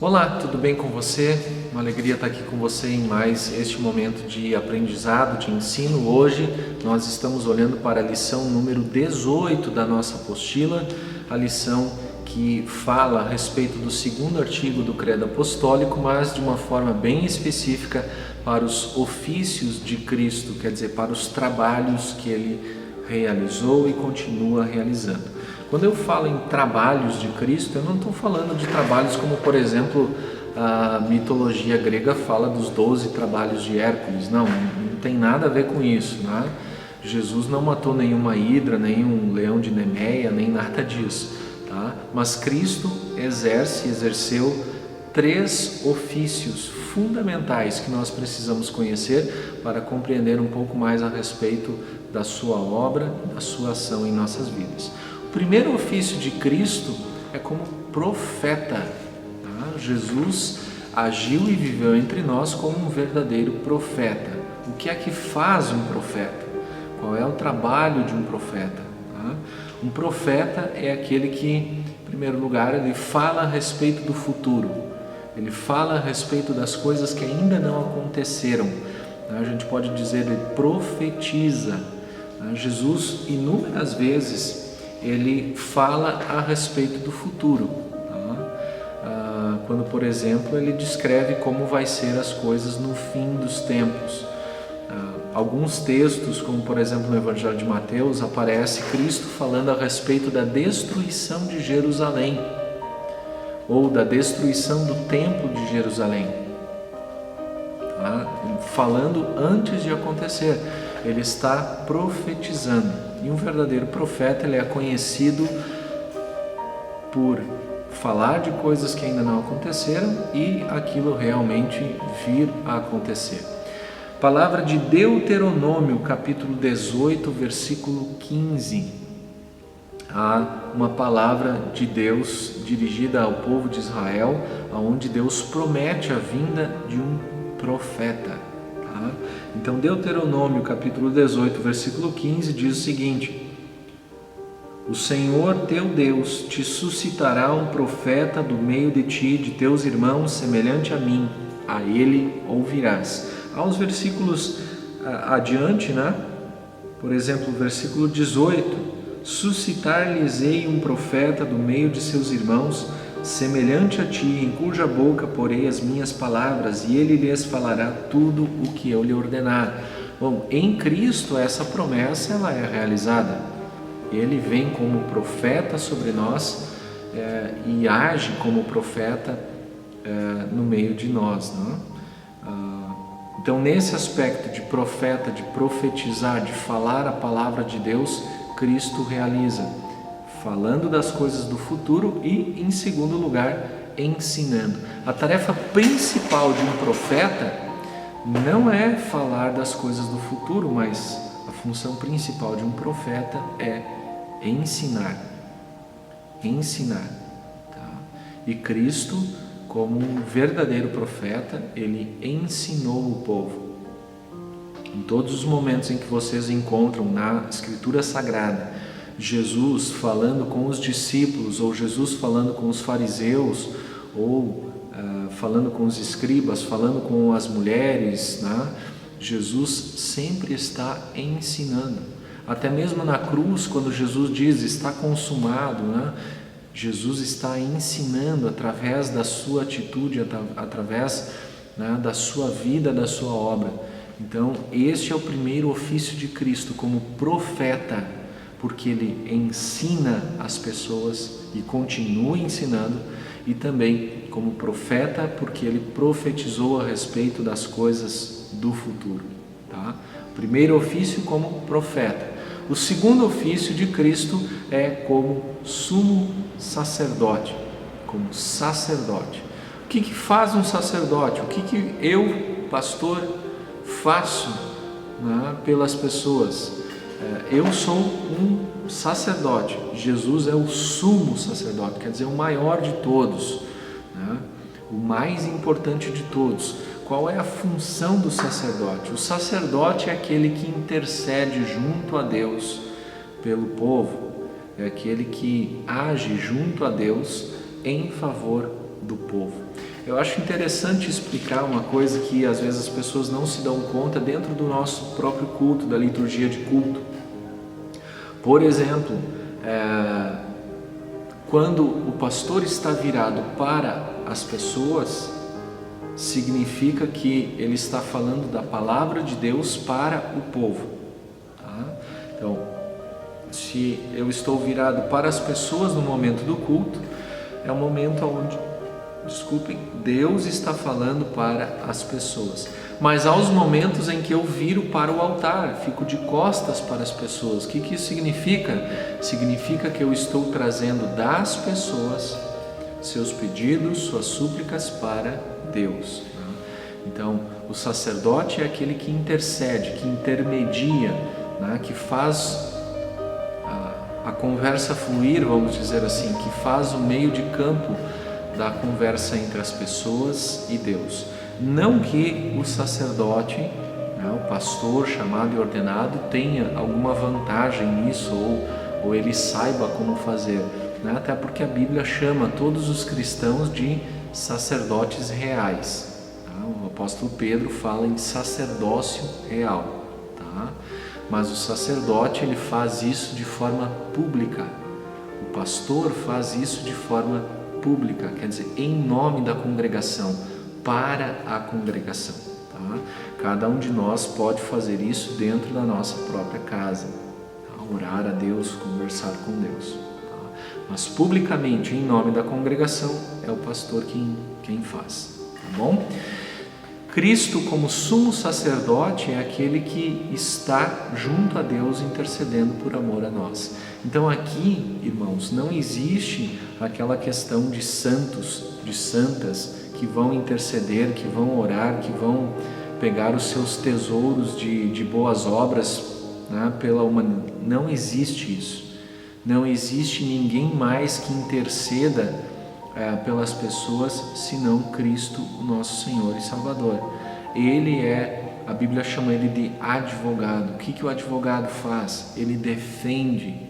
Olá, tudo bem com você? Uma alegria estar aqui com você em mais este momento de aprendizado, de ensino. Hoje nós estamos olhando para a lição número 18 da nossa apostila, a lição que fala a respeito do segundo artigo do Credo Apostólico, mas de uma forma bem específica para os ofícios de Cristo, quer dizer, para os trabalhos que ele realizou e continua realizando. Quando eu falo em trabalhos de Cristo, eu não estou falando de trabalhos como, por exemplo, a mitologia grega fala dos 12 trabalhos de Hércules. Não tem nada a ver com isso, né? Jesus não matou nenhuma hidra, nenhum leão de Nemeia, nem nada disso, tá? Mas Cristo exerceu 3 ofícios fundamentais que nós precisamos conhecer para compreender um pouco mais a respeito da sua obra, da sua ação em nossas vidas. O primeiro ofício de Cristo é como profeta. Tá? Jesus agiu e viveu entre nós como um verdadeiro profeta. O que é que faz um profeta? Qual é o trabalho de um profeta? Tá? Um profeta é aquele que, em primeiro lugar, ele fala a respeito do futuro. Ele fala a respeito das coisas que ainda não aconteceram. A gente pode dizer, ele profetiza. Jesus, inúmeras vezes, ele fala a respeito do futuro. Quando, por exemplo, ele descreve como vai ser as coisas no fim dos tempos. Alguns textos, como por exemplo no Evangelho de Mateus, aparece Cristo falando a respeito da destruição de Jerusalém, ou da destruição do templo de Jerusalém, falando antes de acontecer. Ele está profetizando. E um verdadeiro profeta, ele é conhecido por falar de coisas que ainda não aconteceram e aquilo realmente vir a acontecer. Palavra de Deuteronômio, capítulo 18, versículo 15. Há uma palavra de Deus dirigida ao povo de Israel, onde Deus promete a vinda de um profeta. Tá? Então, Deuteronômio, capítulo 18, versículo 15, diz o seguinte: O Senhor teu Deus te suscitará um profeta do meio de ti, de teus irmãos, semelhante a mim, a ele ouvirás. Há uns versículos adiante, né? Por exemplo, versículo 18: Suscitar-lhes-ei um profeta do meio de seus irmãos, semelhante a ti, em cuja boca porei as minhas palavras, e ele lhes falará tudo o que eu lhe ordenar. Bom, em Cristo essa promessa ela é realizada. Ele vem como profeta sobre nós e age como profeta no meio de nós, né? Então, nesse aspecto de profeta, de profetizar, de falar a palavra de Deus, Cristo realiza, falando das coisas do futuro e, em segundo lugar, ensinando. A tarefa principal de um profeta não é falar das coisas do futuro, mas a função principal de um profeta é ensinar. Ensinar. Tá? E Cristo, como um verdadeiro profeta, ele ensinou o povo. Em todos os momentos em que vocês encontram na Escritura Sagrada Jesus falando com os discípulos, ou Jesus falando com os fariseus, ou falando com os escribas, falando com as mulheres, né? Jesus sempre está ensinando. Até mesmo na cruz, quando Jesus diz, está consumado, né? Jesus está ensinando através da sua atitude, através, né, da sua vida, da sua obra. Então, este é o primeiro ofício de Cristo como profeta, porque ele ensina as pessoas e continua ensinando, e também como profeta, porque ele profetizou a respeito das coisas do futuro. Tá? Primeiro ofício como profeta. O segundo ofício de Cristo é como sumo sacerdote, como sacerdote. O que faz um sacerdote? O que eu, pastor, faço, né, pelas pessoas? Eu sou um sacerdote. Jesus é o sumo sacerdote, quer dizer, o maior de todos, né? O mais importante de todos. Qual é a função do sacerdote? O sacerdote é aquele que intercede junto a Deus pelo povo, é aquele que age junto a Deus em favor do povo. Eu acho interessante explicar uma coisa que às vezes as pessoas não se dão conta dentro do nosso próprio culto, da liturgia de culto. Por exemplo, quando o pastor está virado para as pessoas, significa que ele está falando da palavra de Deus para o povo. Tá? Então, se eu estou virado para as pessoas no momento do culto, é um momento onde, Deus está falando para as pessoas. Mas há os momentos em que eu viro para o altar, fico de costas para as pessoas. O que isso significa? Significa que eu estou trazendo das pessoas seus pedidos, suas súplicas para Deus. Então, o sacerdote é aquele que intercede, que intermedia, que faz a conversa fluir, vamos dizer assim, que faz o meio de campo da conversa entre as pessoas e Deus. Não que o sacerdote, o pastor chamado e ordenado, tenha alguma vantagem nisso ou ele saiba como fazer, até porque a Bíblia chama todos os cristãos de sacerdotes reais. O apóstolo Pedro fala em sacerdócio real. Mas o sacerdote, ele faz isso de forma pública. O pastor faz isso de forma pública, quer dizer, em nome da congregação, para a congregação. Cada um de nós pode fazer isso dentro da nossa própria casa, orar a Deus, conversar com Deus. Mas publicamente, em nome da congregação, é o pastor quem faz. Tá bom? Cristo, como sumo sacerdote, é aquele que está junto a Deus intercedendo por amor a nós. Então aqui, irmãos, não existe aquela questão de santos, de santas que vão interceder, que vão orar, que vão pegar os seus tesouros de boas obras pela humanidade. Não existe isso. Não existe ninguém mais que interceda pelas pessoas senão Cristo, o nosso Senhor e Salvador. Ele a Bíblia chama ele de advogado. O que o advogado faz? Ele defende.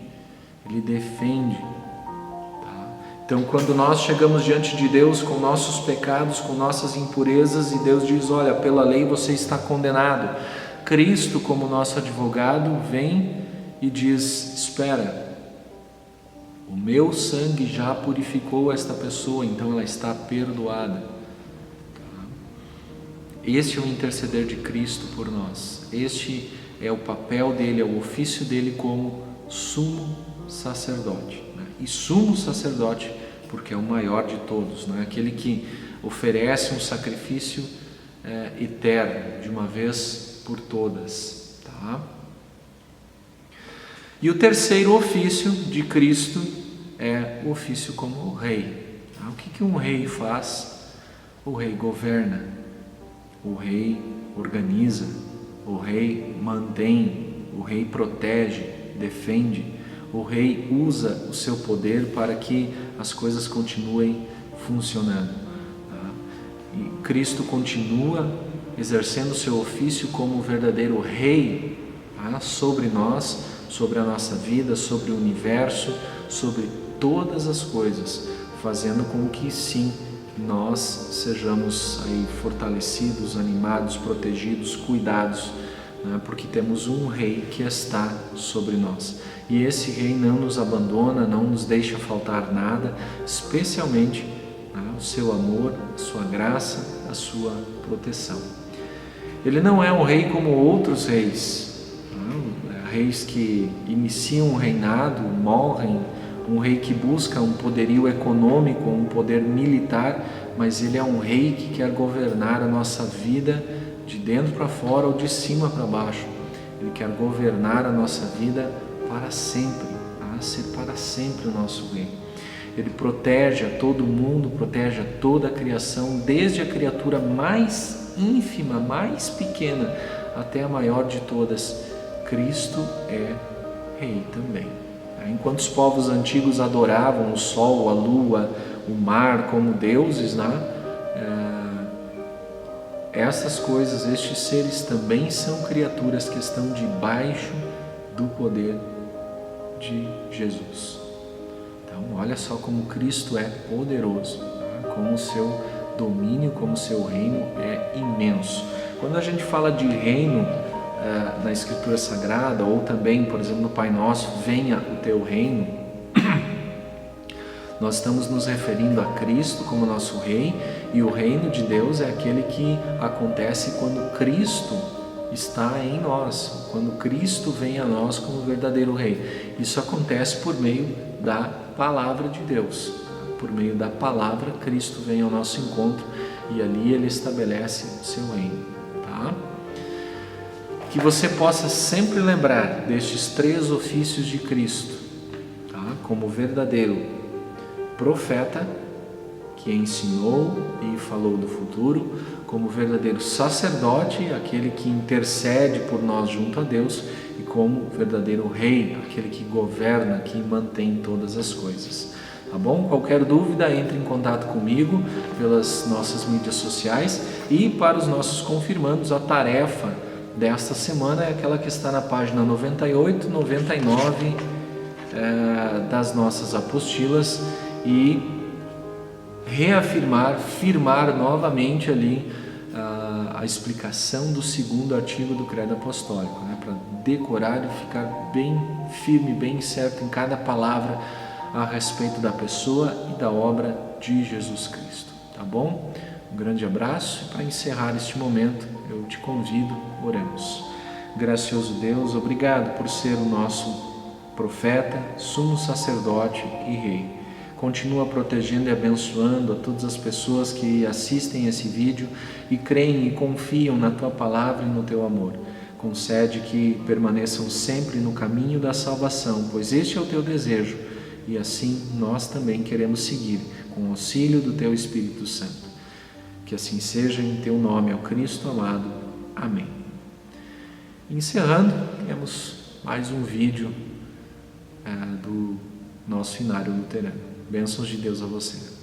Então, quando nós chegamos diante de Deus com nossos pecados, com nossas impurezas, e Deus diz, olha, pela lei você está condenado, Cristo, como nosso advogado, vem e diz, espera, o meu sangue já purificou esta pessoa, então ela está perdoada. Este é o interceder de Cristo por nós. Este é o papel dele, é o ofício dele como sumo sacerdote. E sumo sacerdote porque é o maior de todos, aquele que oferece um sacrifício eterno, de uma vez por todas. E o terceiro ofício de Cristo é o ofício como rei. O que um rei faz? O rei governa, o rei organiza, o rei mantém, o rei protege, defende, o rei usa o seu poder para que as coisas continuem funcionando. E Cristo continua exercendo o seu ofício como o verdadeiro rei sobre nós, sobre a nossa vida, sobre o universo, sobre todas as coisas, fazendo com que sim, nós sejamos aí fortalecidos, animados, protegidos, cuidados, porque temos um rei que está sobre nós. E esse rei não nos abandona, não nos deixa faltar nada, especialmente o seu amor, a sua graça, a sua proteção. Ele não é um rei como outros reis, reis que iniciam um reinado, morrem, um rei que busca um poderio econômico, um poder militar, mas ele é um rei que quer governar a nossa vida de dentro para fora ou de cima para baixo. Ele quer governar a nossa vida para sempre, ser para sempre o nosso rei. Ele protege a todo mundo, protege a toda a criação, desde a criatura mais ínfima, mais pequena, até a maior de todas. Cristo é rei também. Enquanto os povos antigos adoravam o sol, a lua, o mar como deuses, essas coisas, estes seres também são criaturas que estão debaixo do poder de Jesus. Então, olha só como Cristo é poderoso, como o seu domínio, como seu reino é imenso. Quando a gente fala de reino na Escritura Sagrada, ou também, por exemplo, no Pai Nosso, venha o teu reino, nós estamos nos referindo a Cristo como nosso Rei, e o reino de Deus é aquele que acontece quando Cristo está em nós, quando Cristo vem a nós como verdadeiro Rei. Isso acontece por meio da Palavra de Deus. Por meio da Palavra, Cristo vem ao nosso encontro e ali Ele estabelece o seu reino. Tá? Que você possa sempre lembrar destes 3 ofícios de Cristo, tá? Como verdadeiro profeta, que ensinou e falou do futuro, como verdadeiro sacerdote, aquele que intercede por nós junto a Deus, e como verdadeiro rei, aquele que governa, que mantém todas as coisas. Tá bom? Qualquer dúvida, entre em contato comigo pelas nossas mídias sociais, e para os nossos confirmandos, a tarefa desta semana é aquela que está na página 98, 99 das nossas apostilas, e firmar novamente ali a explicação do 2º artigo do Credo Apostólico, né? Para decorar e ficar bem firme, bem certo em cada palavra a respeito da pessoa e da obra de Jesus Cristo, tá bom? Um grande abraço, e para encerrar este momento eu te convido, oremos. Gracioso Deus, obrigado por ser o nosso profeta, sumo sacerdote e rei. Continua protegendo e abençoando a todas as pessoas que assistem esse vídeo e creem e confiam na Tua Palavra e no Teu amor. Concede que permaneçam sempre no caminho da salvação, pois este é o Teu desejo, e assim nós também queremos seguir, com o auxílio do Teu Espírito Santo. Que assim seja, em Teu nome, ao Cristo amado. Amém. Encerrando, temos mais um vídeo do nosso Inário Luterano. Bênçãos de Deus a você.